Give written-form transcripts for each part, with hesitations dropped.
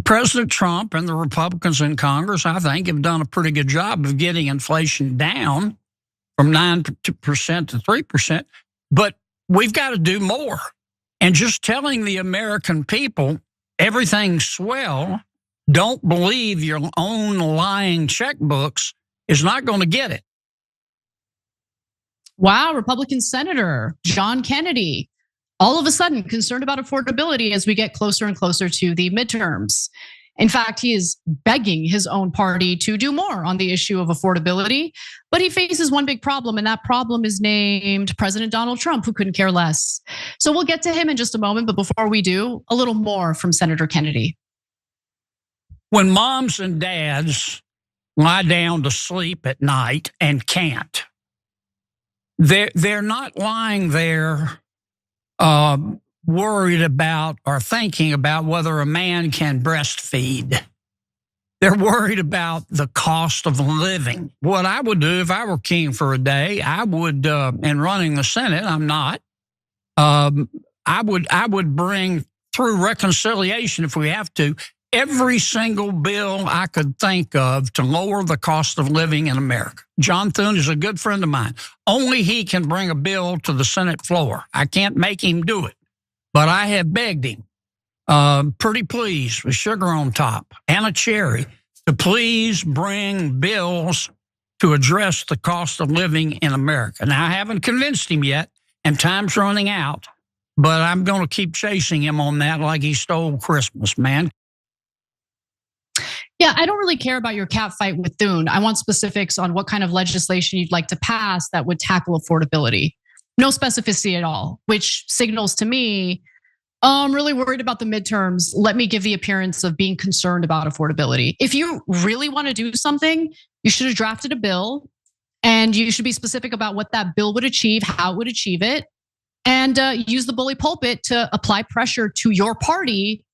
President Trump and the Republicans in Congress, I think, have done a pretty good job of getting inflation down from 9% to 3%. But we've got to do more. And just telling the American people everything's swell, don't believe your own lying checkbooks is not going to get it. Wow, Republican Senator John Kennedy, all of a sudden concerned about affordability as we get closer and closer to the midterms. In fact, he is begging his own party to do more on the issue of affordability, but he faces one big problem, and that problem is named President Donald Trump, who couldn't care less. So we'll get to him in just a moment, but before we do, a little more from Senator Kennedy. When moms and dads lie down to sleep at night and can't, they're not lying there worried about or thinking about whether a man can breastfeed. They're worried about the cost of living. What I would do if I were king for a day, I would, and running the Senate, I'm not, I would bring through reconciliation, if we have to, every single bill I could think of to lower the cost of living in America. John Thune is a good friend of mine. Only he can bring a bill to the Senate floor. I can't make him do it, but I have begged him, pretty please, with sugar on top and a cherry, to please bring bills to address the cost of living in America. Now, I haven't convinced him yet, and time's running out, but I'm going to keep chasing him on that like he stole Christmas, man. Yeah, I don't really care about your cat fight with Thune. I want specifics on what kind of legislation you'd like to pass that would tackle affordability. No specificity at all, which signals to me, I'm really worried about the midterms. Let me give the appearance of being concerned about affordability. If you really want to do something, you should have drafted a bill, and you should be specific about what that bill would achieve, how it would achieve it, and use the bully pulpit to apply pressure to your party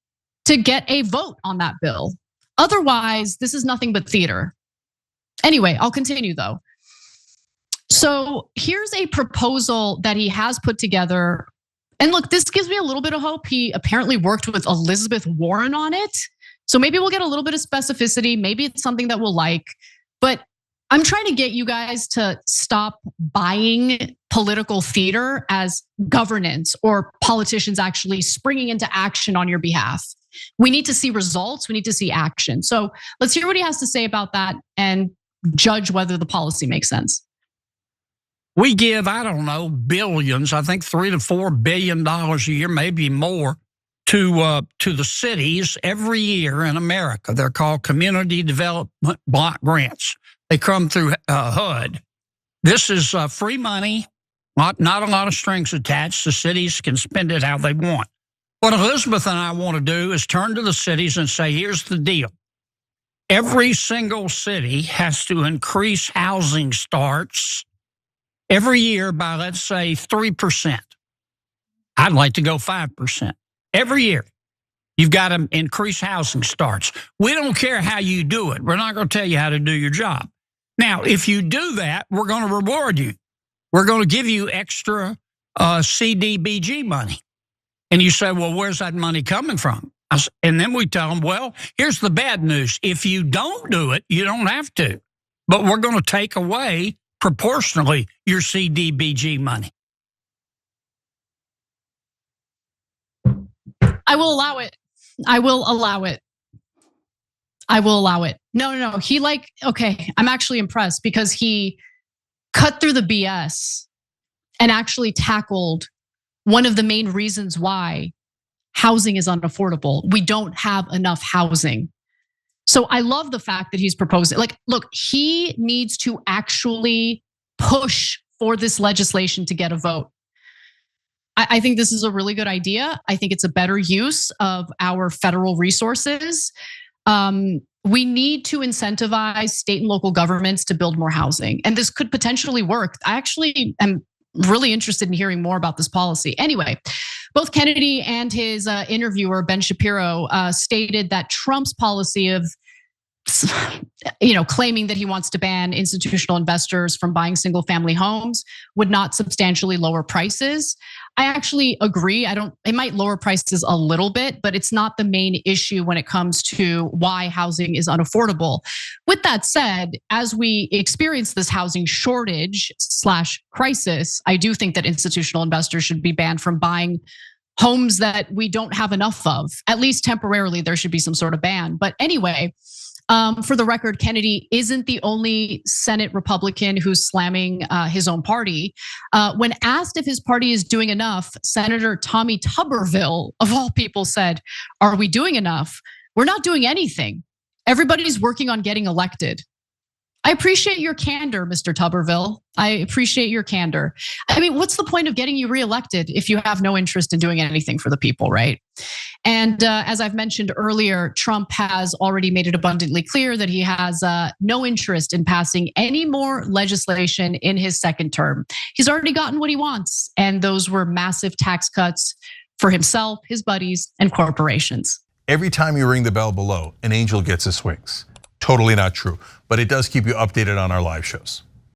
to get a vote on that bill. Otherwise, this is nothing but theater. Anyway, I'll continue though. So here's a proposal that he has put together. And look, this gives me a little bit of hope. He apparently worked with Elizabeth Warren on it. So maybe we'll get a little bit of specificity. Maybe it's something that we'll like. But I'm trying to get you guys to stop buying political theater as governance or politicians actually springing into action on your behalf. We need to see results. We need to see action. So let's hear what he has to say about that and judge whether the policy makes sense. We give, I don't know, billions, I think $3 to $4 billion a year, maybe more, to the cities every year in America. They're called Community Development Block Grants. They come through HUD. This is free money, not a lot of strings attached. The cities can spend it how they want. What Elizabeth and I want to do is turn to the cities and say, here's the deal. Every single city has to increase housing starts every year by, let's say, 3%. I'd like to go 5%. Every year, you've got to increase housing starts. We don't care how you do it. We're not going to tell you how to do your job. Now, if you do that, we're going to reward you. We're going to give you extra CDBG money. And you say, well, where's that money coming from? And then we tell them, well, here's the bad news. If you don't do it, you don't have to. But we're going to take away proportionally your CDBG money. I will allow it. I will allow it. I will allow it. No. He okay, I'm actually impressed because he cut through the BS and actually tackled one of the main reasons why housing is unaffordable. We don't have enough housing. So I love the fact that he's proposing. Look, he needs to actually push for this legislation to get a vote. I think this is a really good idea. I think it's a better use of our federal resources. We need to incentivize state and local governments to build more housing. And this could potentially work. I actually am really interested in hearing more about this policy. Anyway, both Kennedy and his interviewer, Ben Shapiro, stated that Trump's policy of claiming that he wants to ban institutional investors from buying single family homes would not substantially lower prices. I actually agree. It might lower prices a little bit, but it's not the main issue when it comes to why housing is unaffordable. With that said, as we experience this housing shortage / crisis, I do think that institutional investors should be banned from buying homes that we don't have enough of. At least temporarily, there should be some sort of ban. But anyway, for the record, Kennedy isn't the only Senate Republican who's slamming his own party. When asked if his party is doing enough, Senator Tommy Tuberville, of all people, said, "Are we doing enough? We're not doing anything. Everybody's working on getting elected." I appreciate your candor, Mr. Tuberville. I appreciate your candor. I mean, what's the point of getting you reelected if you have no interest in doing anything for the people, right? And as I've mentioned earlier, Trump has already made it abundantly clear that he has no interest in passing any more legislation in his second term. He's already gotten what he wants, and those were massive tax cuts for himself, his buddies, and corporations. Every time you ring the bell below, an angel gets his wings. Totally not true, but it does keep you updated on our live shows.